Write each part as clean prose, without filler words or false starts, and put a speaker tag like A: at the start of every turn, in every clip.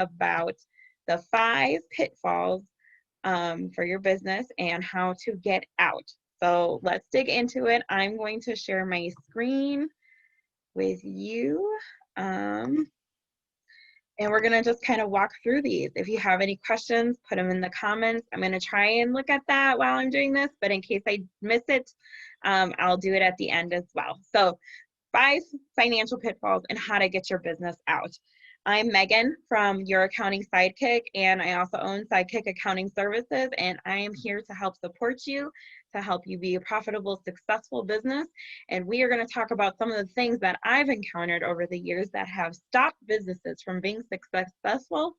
A: about the 5 pitfalls for your business and how to get out. So let's dig into it. I'm going to share my screen with you. And we're gonna just kind of walk through these. If you have any questions, put them in the comments. I'm gonna try and look at that while I'm doing this, but in case I miss it, I'll do it at the end as well. So 5 financial pitfalls and how to get your business out. I'm Megan from Your Accounting Sidekick, and I also own Sidekick Accounting Services, and I am here to help support you, to help you be a profitable, successful business. And we are going to talk about some of the things that I've encountered over the years that have stopped businesses from being successful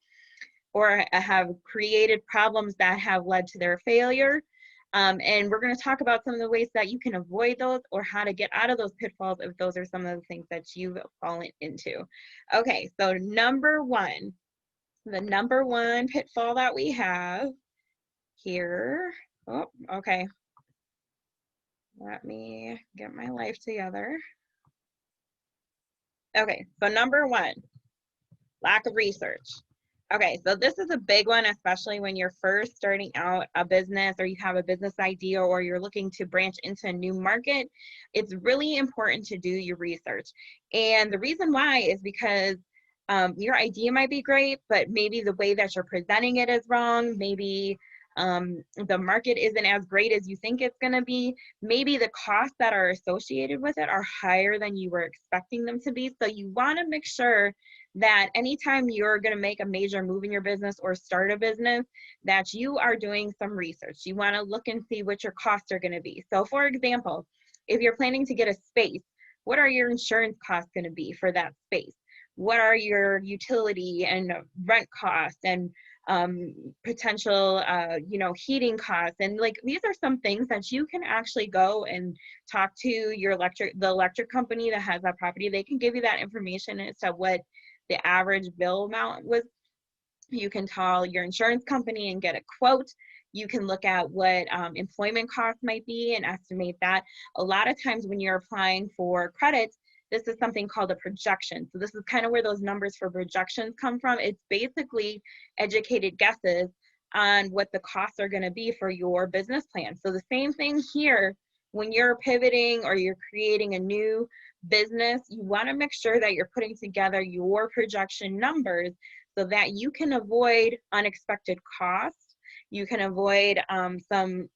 A: or have created problems that have led to their failure. And we're going to talk about some of the ways that you can avoid those or how to get out of those pitfalls if those are some of the things that you've fallen into. Okay, so number one, the number one pitfall that we have here. Oh, okay. Let me get my life together. Okay, so number one, lack of research. Okay, so this is a big one, especially when you're first starting out a business or you have a business idea or you're looking to branch into a new market. It's really important to do your research. And the reason why is because your idea might be great, but maybe the way that you're presenting it is wrong. Maybe the market isn't as great as you think it's going to be. Maybe the costs that are associated with it are higher than you were expecting them to be. So you want to make sure that anytime you're going to make a major move in your business or start a business, that you are doing some research. You want to look and see what your costs are going to be. So for example, if you're planning to get a space, what are your insurance costs going to be for that space? What are your utility and rent costs and potential heating costs? And like these are some things that you can actually go and talk to your the electric company that has that property. They can give you that information as to what the average bill amount was. You can call your insurance company and get a quote. You can look at what employment costs might be and estimate that. A lot of times when you're applying for credits, this is something called a projection. So this is kind of where those numbers for projections come from. It's basically educated guesses on what the costs are going to be for your business plan. So the same thing here, when you're pivoting or you're creating a new business, you want to make sure that you're putting together your projection numbers so that you can avoid unexpected costs. You can avoid some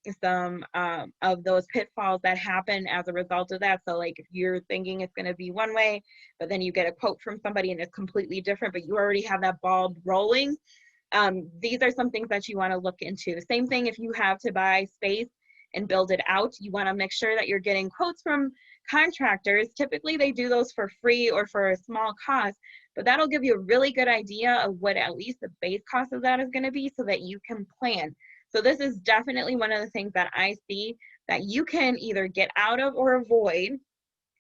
A: of those pitfalls that happen as a result of that. So like if you're thinking it's going to be one way, but then you get a quote from somebody and it's completely different, but you already have that ball rolling. These are some things that you want to look into. Same thing if you have to buy space and build it out, you want to make sure that you're getting quotes from contractors. Typically they do those for free or for a small cost, but that'll give you a really good idea of what at least the base cost of that is going to be so that you can plan. So this is definitely one of the things that I see that you can either get out of or avoid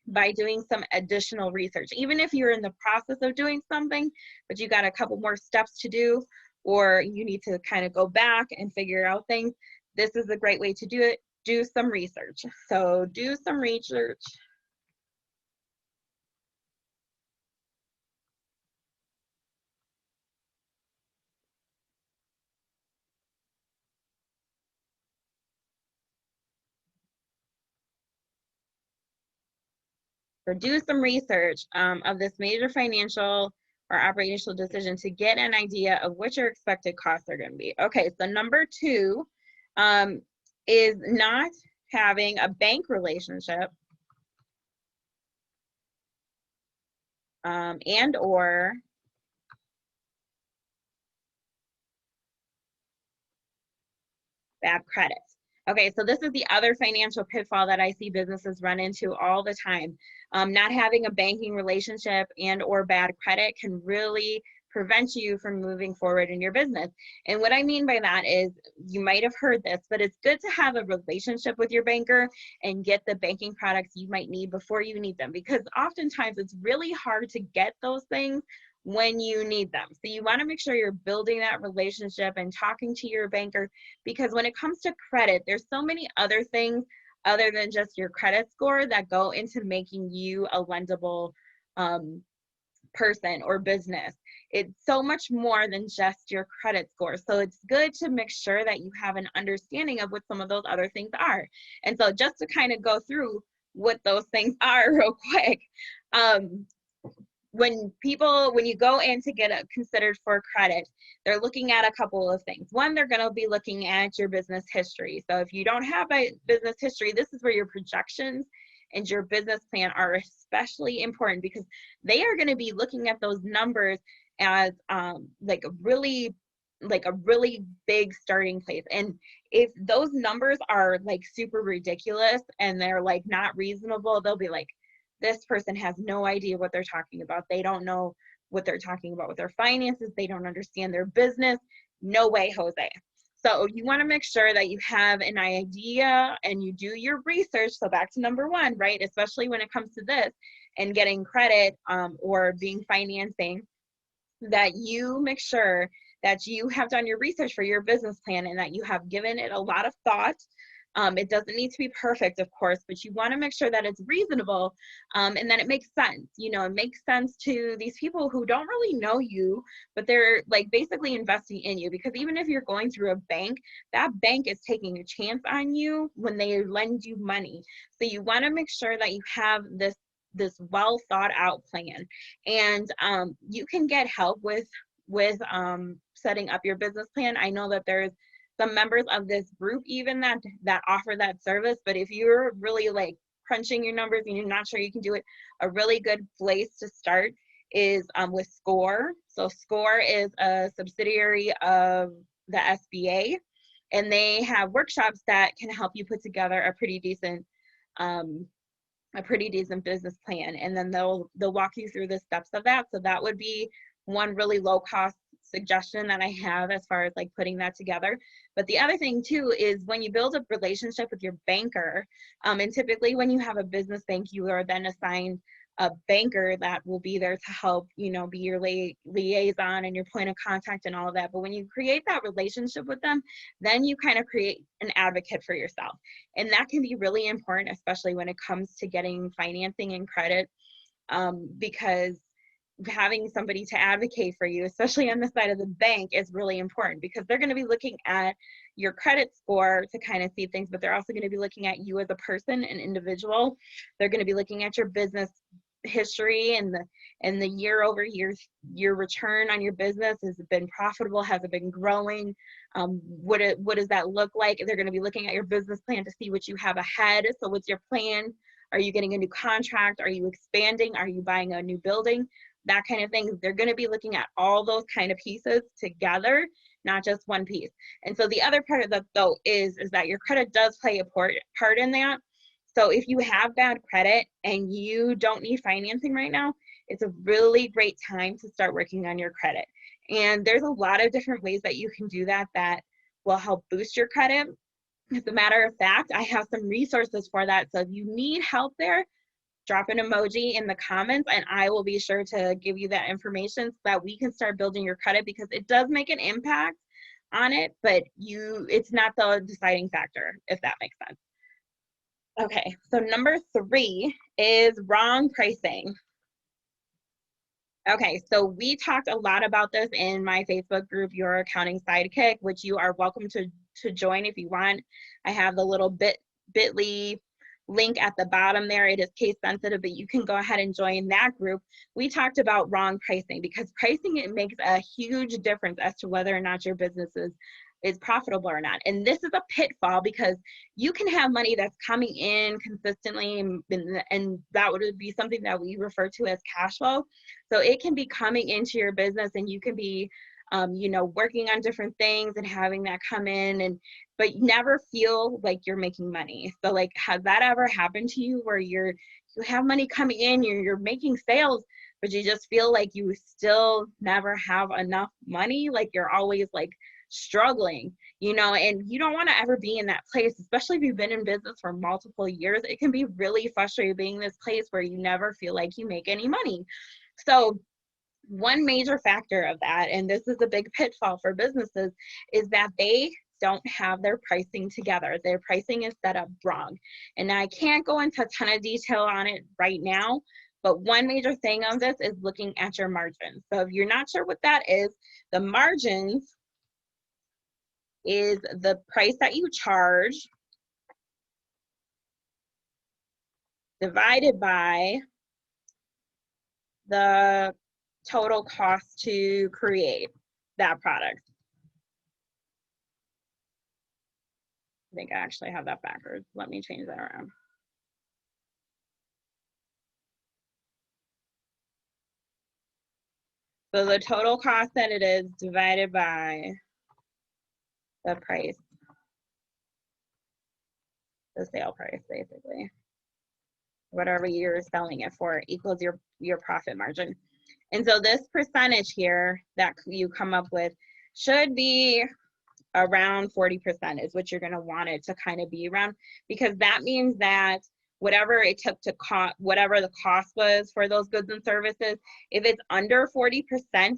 A: by doing some additional research. Even if you're in the process of doing something, but you got a couple more steps to do, or you need to kind of go back and figure out things, this is a great way to do it. Do some research. So do some research. Or do some research of this major financial or operational decision to get an idea of what your expected costs are going to be. Okay, so number 2 is not having a bank relationship and or bad credit. Okay, so this is the other financial pitfall that I see businesses run into all the time. Not having a banking relationship and or bad credit can really prevent you from moving forward in your business. And what I mean by that is, you might have heard this, but it's good to have a relationship with your banker and get the banking products you might need before you need them, because oftentimes it's really hard to get those things when you need them. So you want to make sure you're building that relationship and talking to your banker, because when it comes to credit, there's so many other things other than just your credit score that go into making you a lendable person or business. it's so much more than just your credit score. So it's good to make sure that you have an understanding of what some of those other things are. And so just to kind of go through what those things are real quick. When you go in to get considered for credit, they're looking at a couple of things. One, they're going to be looking at your business history. So if you don't have a business history, this is where your projections and your business plan are especially important, because they are going to be looking at those numbers as like a really big starting place. And if those numbers are like super ridiculous and they're like not reasonable, they'll be like, this person has no idea what they're talking about. They don't know what they're talking about with their finances. They don't understand their business. No way, Jose. So you want to make sure that you have an idea and you do your research. So back to number one, right? Especially when it comes to this and getting credit or being financing, that you make sure that you have done your research for your business plan and that you have given it a lot of thought. It doesn't need to be perfect, of course, but you want to make sure that it's reasonable and that it makes sense. You know, it makes sense to these people who don't really know you, but they're like basically investing in you, because even if you're going through a bank, that bank is taking a chance on you when they lend you money. So you want to make sure that you have this well thought out plan, and you can get help with setting up your business plan. I know that there's some members of this group even that offer that service, but if you're really like crunching your numbers and you're not sure you can do it, a really good place to start is with SCORE. So SCORE is a subsidiary of the SBA, and they have workshops that can help you put together a pretty decent business plan, and then they'll walk you through the steps of that. So that would be one really low cost suggestion that I have as far as like putting that together. But the other thing too is when you build a relationship with your banker, and typically when you have a business bank, you are then assigned a banker that will be there to help, you know, be your liaison and your point of contact and all of that. But when you create that relationship with them, then you kind of create an advocate for yourself. And that can be really important, especially when it comes to getting financing and credit, because having somebody to advocate for you, especially on the side of the bank, is really important, because they're going to be looking at your credit score to kind of see things, but they're also going to be looking at you as a person, an individual. They're going to be looking at your business history and the year over year, your return on your business. Has it been profitable? Has it been growing? What does that look like? They're going to be looking at your business plan to see what you have ahead. So what's your plan? Are you getting a new contract? Are you expanding? Are you buying a new building? That kind of thing. They're going to be looking at all those kind of pieces together, not just one piece. And so the other part of that though is that your credit does play a part in that. So if you have bad credit and you don't need financing right now, it's a really great time to start working on your credit. And there's a lot of different ways that you can do that will help boost your credit. As a matter of fact, I have some resources for that. So if you need help there, drop an emoji in the comments and I will be sure to give you that information so that we can start building your credit, because it does make an impact on it, but it's not the deciding factor, if that makes sense. Okay, so number 3 is wrong pricing. Okay, so we talked a lot about this in my Facebook group, Your Accounting Sidekick, which you are welcome to join if you want. I have the little bit.ly link at the bottom there. It is case sensitive, but you can go ahead and join that group. We talked about wrong pricing, because pricing, it makes a huge difference as to whether or not your business is profitable or not. And this is a pitfall, because you can have money that's coming in consistently, and that would be something that we refer to as cash flow. So it can be coming into your business, and you can be working on different things and having that come in, but never feel like you're making money. So like, has that ever happened to you where you have money coming in, you're making sales, but you just feel like you still never have enough money? Like you're always like struggling, and you don't want to ever be in that place, especially if you've been in business for multiple years. It can be really frustrating being in this place where you never feel like you make any money. So one major factor of that, and this is a big pitfall for businesses, is that they don't have their pricing together. Their pricing is set up wrong. And I can't go into a ton of detail on it right now, But one major thing of this is looking at your margins. So if you're not sure what that is, the margins is the price that you charge divided by the total cost to create that product. I think I actually have that backwards. Let me change that around. So the total cost that it is divided by the price, the sale price, basically. Whatever you're selling it for equals your profit margin. And so this percentage here that you come up with should be around 40% is what you're going to want it to kind of be around, because that means that whatever it took to whatever the cost was for those goods and services, if it's under 40%,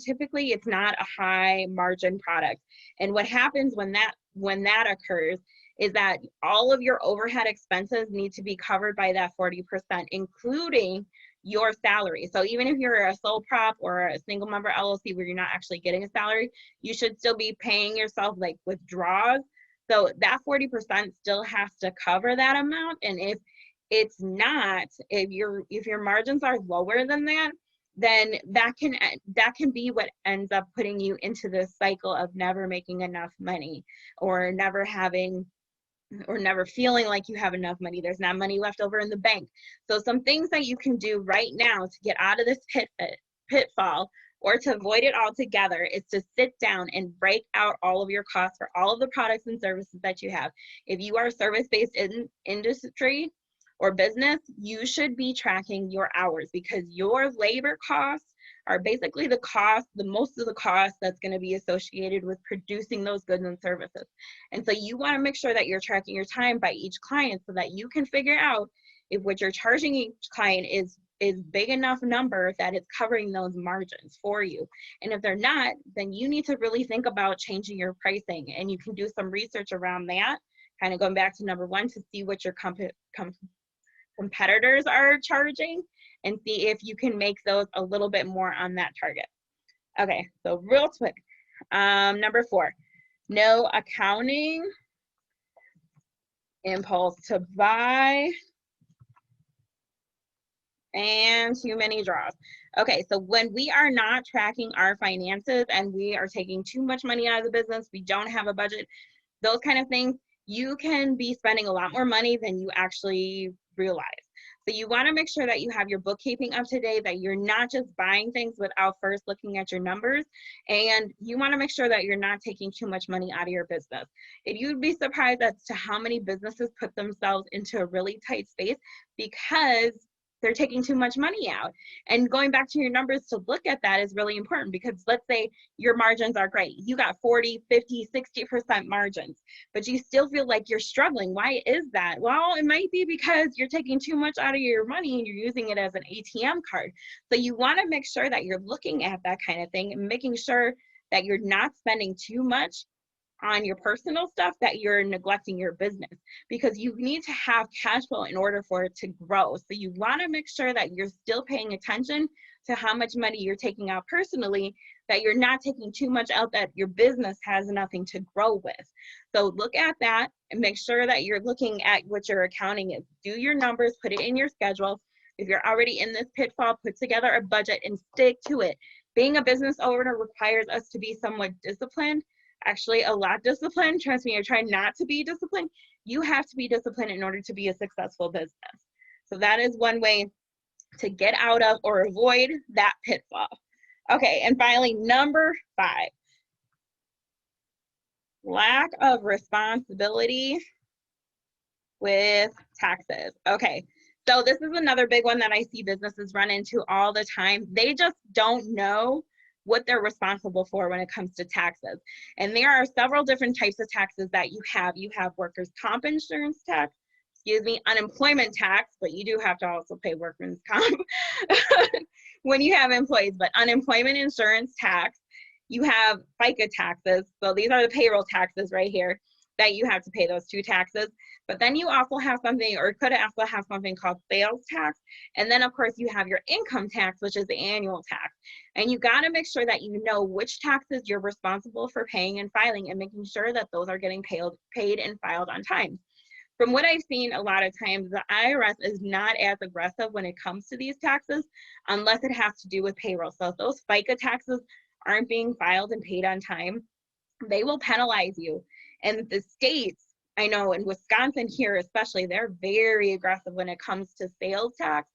A: typically it's not a high margin product. And what happens when that occurs is that all of your overhead expenses need to be covered by that 40%, including your salary. So even if you're a sole prop or a single member LLC where you're not actually getting a salary, you should still be paying yourself like withdrawals. So that 40% still has to cover that amount. And if it's not, if your margins are lower than that, then that can be what ends up putting you into this cycle of never making enough money, or never feeling like you have enough money. There's not money left over in the bank. So some things that you can do right now to get out of this pitfall or to avoid it altogether is to sit down and break out all of your costs for all of the products and services that you have. If you are a service-based industry or business, you should be tracking your hours, because your labor costs are basically most of the cost that's going to be associated with producing those goods and services. And so you want to make sure that you're tracking your time by each client so that you can figure out if what you're charging each client is big enough number that it's covering those margins for you. And if they're not, then you need to really think about changing your pricing. And you can do some research around that, kind of going back to number one, to see what your competitors are charging, and see if you can make those a little bit more on that target. Okay, so real quick, number 4, no accounting impulse to buy and too many draws. Okay, so when we are not tracking our finances and we are taking too much money out of the business, we don't have a budget, those kind of things, you can be spending a lot more money than you actually realize. So you want to make sure that you have your bookkeeping up to date, that you're not just buying things without first looking at your numbers, and you want to make sure that you're not taking too much money out of your business. If you'd be surprised as to how many businesses put themselves into a really tight space because they're taking too much money out. And going back to your numbers to look at that is really important, because let's say your margins are great. You got 40, 50, 60% margins, but you still feel like you're struggling. Why is that? Well, it might be because you're taking too much out of your money and you're using it as an ATM card. So you want to make sure that you're looking at that kind of thing and making sure that you're not spending too much on your personal stuff, that you're neglecting your business, because you need to have cash flow in order for it to grow. So you want to make sure that you're still paying attention to how much money you're taking out personally, that you're not taking too much out that your business has nothing to grow with. So look at that and make sure that you're looking at what your accounting is. Do your numbers, put it in your schedule. If you're already in this pitfall, put together a budget and stick to it. Being a business owner requires us to be somewhat disciplined. Actually, a lot disciplined. Trust me, I try not to be disciplined. You have to be disciplined in order to be a successful business. So that is one way to get out of or avoid that pitfall. Okay, and finally, number 5, lack of responsibility with taxes. Okay, so this is another big one that I see businesses run into all the time. They just don't know what they're responsible for when it comes to taxes. And there are several different types of taxes that you have. You have workers' comp insurance tax, unemployment tax, but you do have to also pay workers' comp when you have employees, but unemployment insurance tax. You have FICA taxes. So these are the payroll taxes right here. that you have to pay those 2 taxes. But then you also have something, or could also have something called sales tax. And then of course you have your income tax, which is the annual tax. And you got to make sure that you know which taxes you're responsible for paying and filing, and making sure that those are getting paid and filed on time. From what I've seen, a lot of times the IRS is not as aggressive when it comes to these taxes, unless it has to do with payroll. So if those FICA taxes aren't being filed and paid on time, they will penalize you. And the states, I know in Wisconsin here especially, they're very aggressive when it comes to sales tax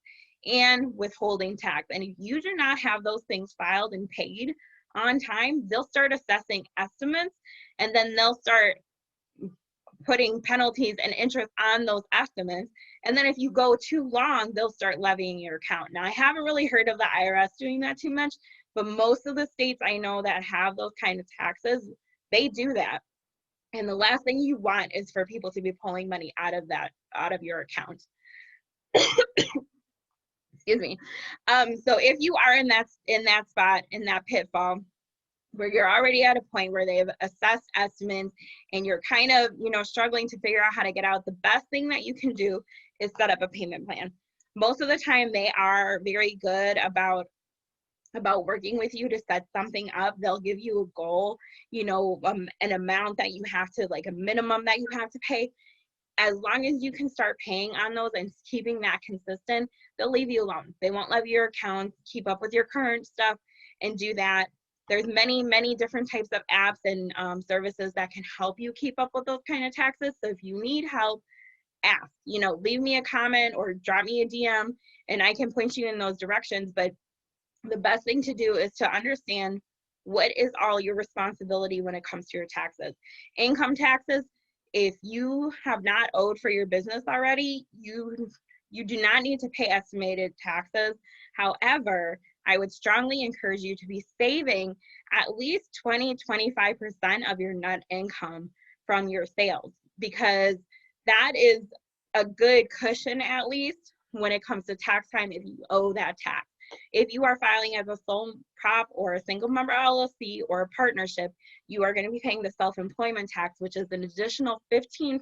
A: and withholding tax. And if you do not have those things filed and paid on time, they'll start assessing estimates, and then they'll start putting penalties and interest on those estimates. And then if you go too long, they'll start levying your account. Now, I haven't really heard of the IRS doing that too much, but most of the states I know that have those kind of taxes, they do that. And the last thing you want is for people to be pulling money out of your account. Excuse me. So if you are in that spot, in that pitfall, where you're already at a point where they've assessed estimates and you're kind of, struggling to figure out how to get out, the best thing that you can do is set up a payment plan. Most of the time they are very good about working with you to set something up. They'll give you a goal, an amount that you have to, like a minimum that you have to pay. As long as you can start paying on those and keeping that consistent, they'll leave you alone. They won't levy your accounts, keep up with your current stuff and do that. There's many, many different types of apps and services that can help you keep up with those kind of taxes. So if you need help, ask, leave me a comment or drop me a DM and I can point you in those directions. But the best thing to do is to understand what is all your responsibility when it comes to your taxes. Income taxes, if you have not owed for your business already, you do not need to pay estimated taxes. However, I would strongly encourage you to be saving at least 20-25% of your net income from your sales, because that is a good cushion, at least when it comes to tax time, if you owe that tax. If you are filing as a sole prop or a single member LLC or a partnership, you are going to be paying the self-employment tax, which is an additional 15%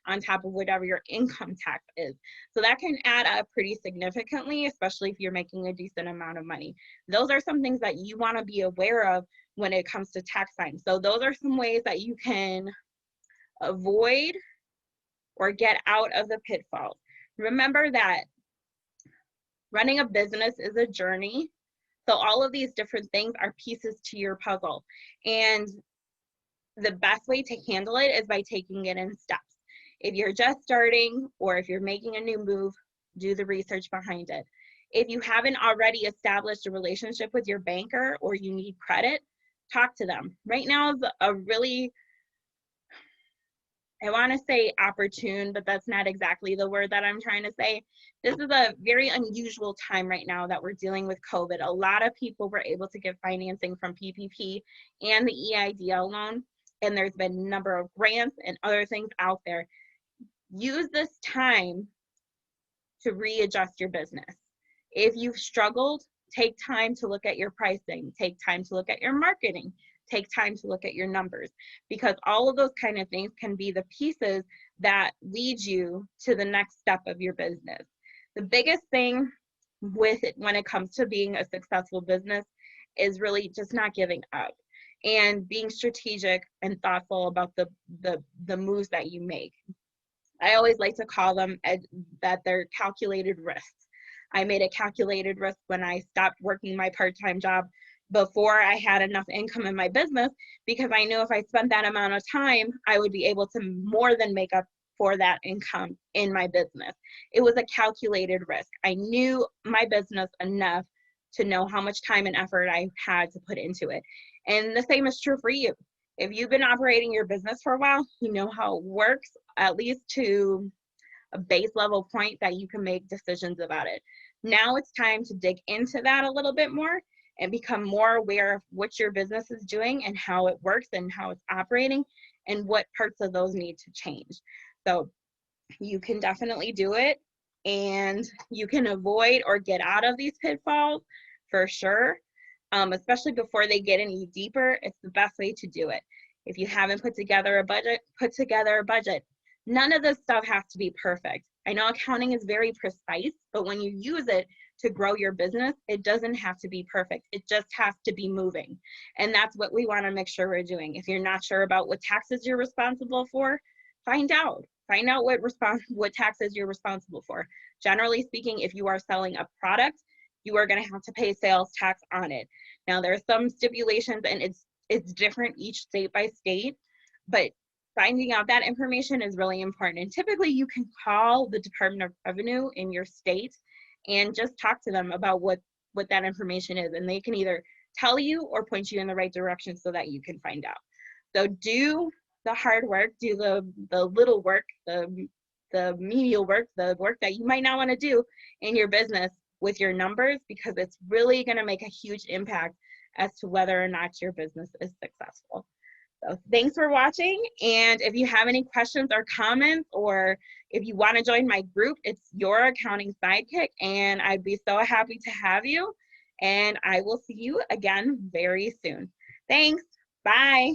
A: on top of whatever your income tax is. So that can add up pretty significantly, especially if you're making a decent amount of money. Those are some things that you want to be aware of when it comes to tax time. So those are some ways that you can avoid or get out of the pitfalls. Remember that running a business is a journey. So all of these different things are pieces to your puzzle. And the best way to handle it is by taking it in steps. If you're just starting or if you're making a new move, do the research behind it. If you haven't already established a relationship with your banker or you need credit, talk to them. Right now is a really, I want to say opportune, but that's not exactly the word that I'm trying to say. This is a very unusual time right now that we're dealing with COVID. A lot of people were able to get financing from PPP and the EIDL loan, and there's been a number of grants and other things out there. Use this time to readjust your business. If you've struggled, take time to look at your pricing, take time to look at your marketing, take time to look at your numbers, because all of those kind of things can be the pieces that lead you to the next step of your business. The biggest thing with it when it comes to being a successful business is really just not giving up and being strategic and thoughtful about the moves that you make. I always like to call them that they're calculated risks. I made a calculated risk when I stopped working my part-time job before I had enough income in my business, because I knew if I spent that amount of time, I would be able to more than make up for that income in my business. It was a calculated risk. I knew my business enough to know how much time and effort I had to put into it. And the same is true for you. If you've been operating your business for a while, you know how it works, at least to a base level point that you can make decisions about it. Now it's time to dig into that a little bit more and become more aware of what your business is doing and how it works and how it's operating and what parts of those need to change. So you can definitely do it, and you can avoid or get out of these pitfalls for sure, especially before they get any deeper. It's the best way to do it. If you haven't put together a budget, put together a budget. None of this stuff has to be perfect. I know accounting is very precise, but when you use it to grow your business, it doesn't have to be perfect. It just has to be moving. And that's what we want to make sure we're doing. If you're not sure about what taxes you're responsible for, find out. Find out what taxes you're responsible for. Generally speaking, if you are selling a product, you are going to have to pay sales tax on it. Now, there are some stipulations, and it's different each state by state, but finding out that information is really important. And typically, you can call the Department of Revenue in your state and just talk to them about what that information is, and they can either tell you or point you in the right direction so that you can find out. So do the hard work, do the little work, the menial work, the work that you might not want to do in your business with your numbers, because it's really going to make a huge impact as to whether or not your business is successful. So thanks for watching, and if you have any questions or comments, or if you want to join my group, it's Your Accounting Sidekick, and I'd be so happy to have you, and I will see you again very soon. Thanks. Bye.